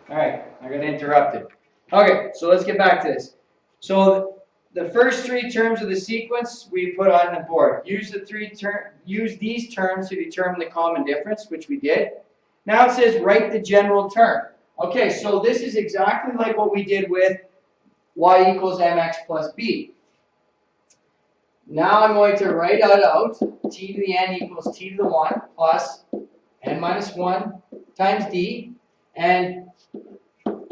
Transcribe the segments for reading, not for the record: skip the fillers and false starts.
All right, I got interrupted. Okay, so let's get back to this. So the first three terms of the sequence we put on the board. Use these terms to determine the common difference, which we did. Now it says write the general term. Okay, so this is exactly like what we did with y equals mx plus b. Now I'm going to write it out. T to the n equals t to the 1 plus n minus 1 times d. And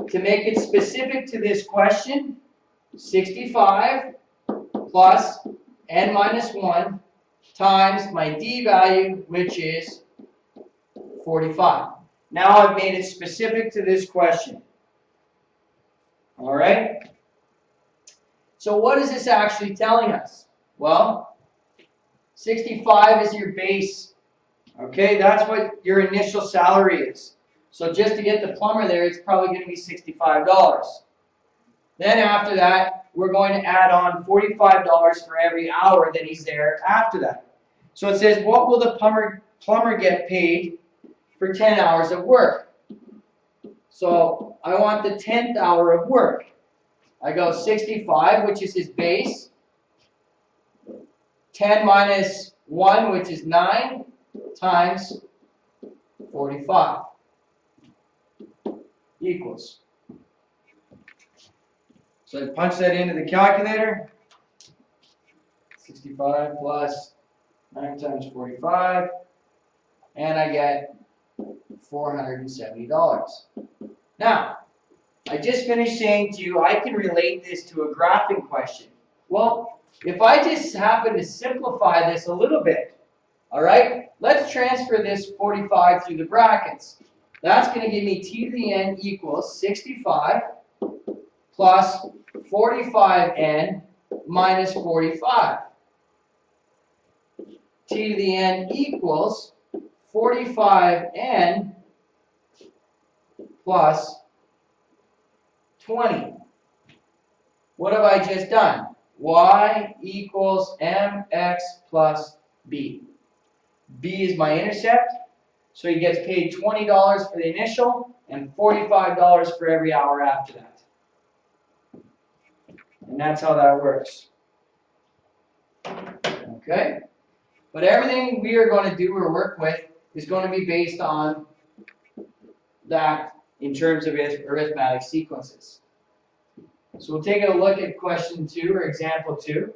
to make it specific to this question, 65 plus n minus 1 times my d value, which is 45. Now I've made it specific to this question. All right? So what is this actually telling us? Well, 65 is your base. Okay, that's what your initial salary is. So just to get the plumber there, it's probably going to be $65. Then after that, we're going to add on $45 for every hour that he's there after that. So it says, what will the plumber get paid for 10 hours of work? So I want the 10th hour of work. I go 65, which is his base, 10 minus 1, which is 9, times 45 equals. So I punch that into the calculator. 65 plus 9 times 45, and I get $470. Now, I just finished saying to you, I can relate this to a graphing question. Well, if I just happen to simplify this a little bit, all right, let's transfer this 45 through the brackets. That's going to give me t to the n equals 65 plus 45n minus 45. T to the n equals 45n plus 20. What have I just done? Y equals mx plus b. B is my intercept, so he gets paid $20 for the initial and $45 for every hour after that. And that's how that works. Okay? But everything we are going to do or work with is going to be based on that in terms of arithmetic sequences. So we'll take a look at question 2 or example 2.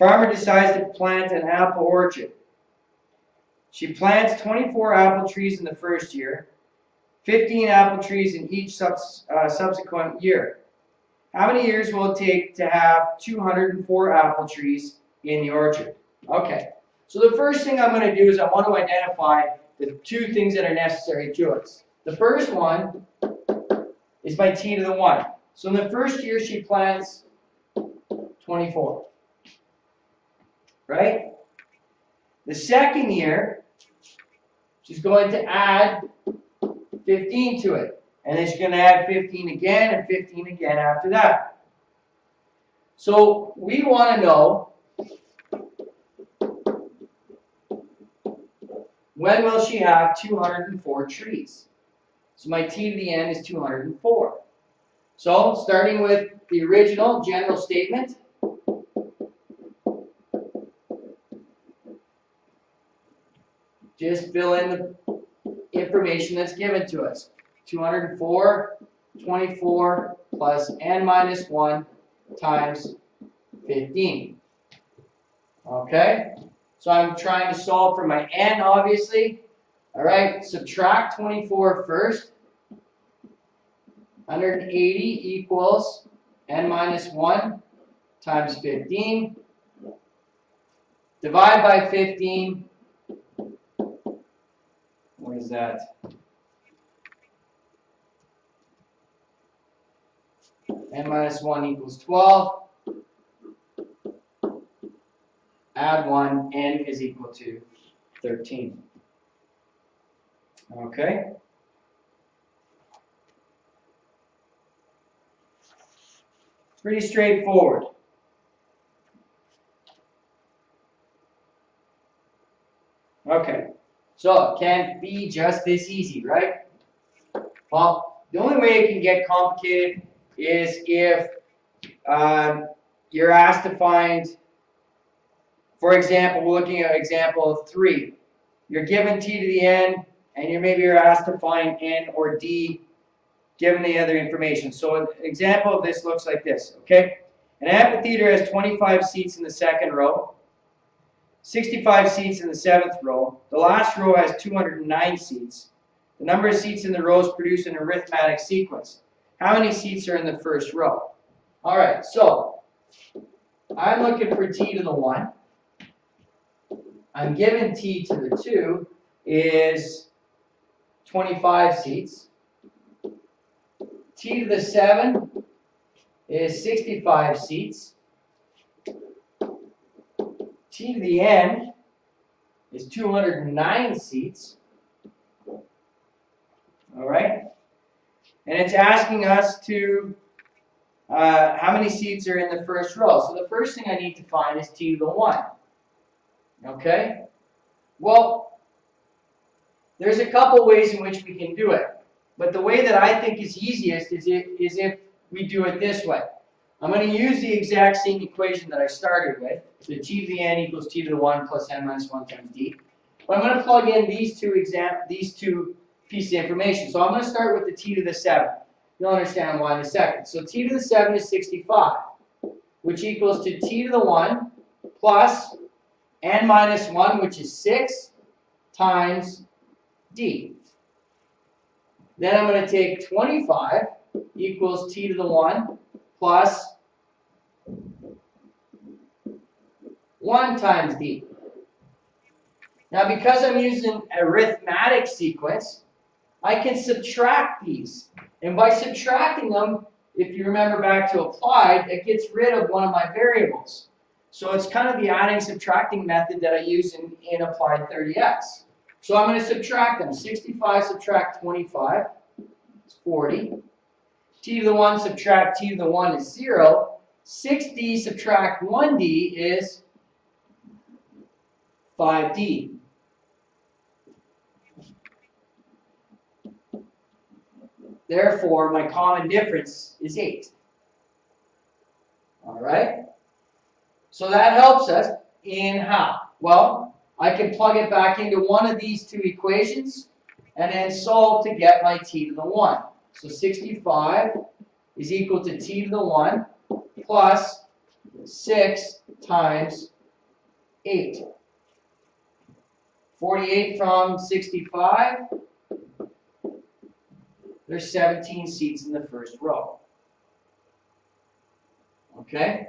Farmer decides to plant an apple orchard. She plants 24 apple trees in the first year, 15 apple trees in each subsequent year. How many years will it take to have 204 apple trees in the orchard? Okay, so the first thing I'm going to do is I want to identify the two things that are necessary to us. The first one is my t to the 1. So in the first year, she plants 24. Right? The second year, she's going to add 15 to it. And then she's going to add 15 again and 15 again after that. So we want to know, when will she have 204 trees? So my t to the n is 204. So starting with the original general statement, just fill in the information that's given to us. 204, 24 plus n minus 1 times 15. Okay? So I'm trying to solve for my n, obviously. All right, subtract 24 first. 180 equals n minus 1 times 15. Divide by 15. What is that? N minus 1 equals 12. Add 1, n is equal to 13. Okay? Pretty straightforward. Okay, so it can't be just this easy, right? Well, the only way it can get complicated is if you're asked to find, for example, we're looking at example 3. You're given t to the n, and you're asked to find n or d given the other information. So an example of this looks like this, okay? An amphitheater has 25 seats in the second row, 65 seats in the seventh row. The last row has 209 seats. The number of seats in the rows produce an arithmetic sequence. How many seats are in the first row? All right, so I'm looking for t to the 1. I'm given t to the 2 is 25 seats. T to the 7 is 65 seats. T to the n is 209 seats. All right? And it's asking us to, how many seats are in the first row. So the first thing I need to find is t to the 1. Okay? Well, there's a couple ways in which we can do it. But the way that I think is easiest is if we do it this way. I'm going to use the exact same equation that I started with. So t to the n equals t to the 1 plus n minus 1 times d. But I'm going to plug in these two pieces of information. So I'm going to start with the t to the 7. You'll understand why in a second. So t to the 7 is 65, which equals to t to the 1 plus n minus 1, which is 6, times d. Then I'm going to take 25 equals t to the 1 plus 1 times d. Now, because I'm using arithmetic sequence, I can subtract these. And by subtracting them, if you remember back to applied, it gets rid of one of my variables. So it's kind of the adding subtracting method that I use in applied 30x. So I'm going to subtract them. 65 subtract 25 is 40. T to the 1 subtract t to the 1 is 0. 6d subtract 1d is 5d. Therefore, my common difference is 8. All right? So that helps us in how? Well, I can plug it back into one of these two equations and then solve to get my t to the 1. So 65 is equal to t to the 1 plus 6 times 8. 48 from 65. There's 17 seats in the first row. Okay?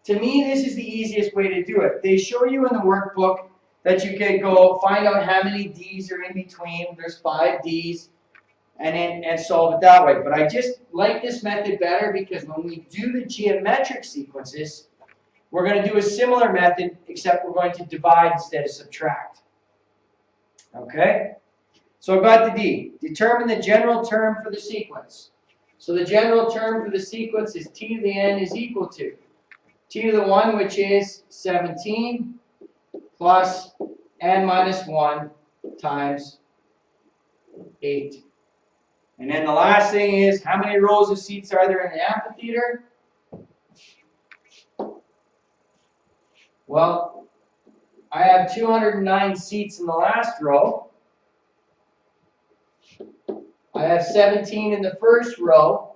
To me, this is the easiest way to do it. They show you in the workbook that you can go find out how many D's are in between. There's 5 D's, and solve it that way. But I just like this method better because when we do the geometric sequences, we're going to do a similar method, except we're going to divide instead of subtract. Okay? So I've got the D. Determine the general term for the sequence. So the general term for the sequence is t to the n is equal to t to the 1, which is 17, plus n minus 1 times 8. And then the last thing is, how many rows of seats are there in the amphitheater? Well, I have 209 seats in the last row. I have 17 in the first row.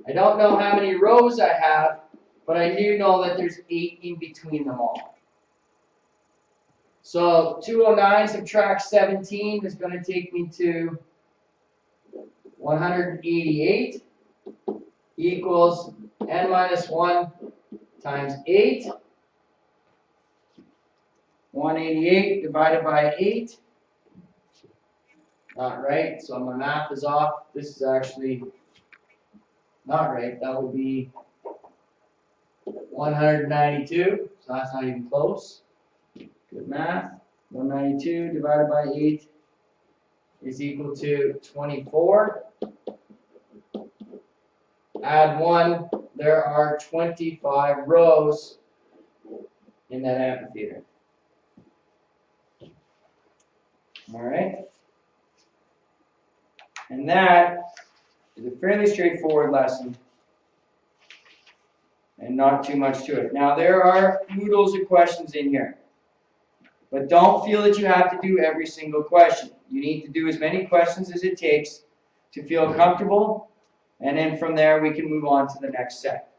I don't know how many rows I have, but I do know that there's 8 in between them all. So 209 subtract 17 is going to take me to 188 equals n minus 1 times 8. 188 divided by 8. Not right, so my math is off. This is actually not right. That would be 192, so that's not even close. Good math. 192 divided by 8 is equal to 24. Add 1, there are 25 rows in that amphitheater. All right. And that It's a fairly straightforward lesson and not too much to it. Now there are oodles of questions in here, but don't feel that you have to do every single question. You need to do as many questions as it takes to feel comfortable, and then from there we can move on to the next set.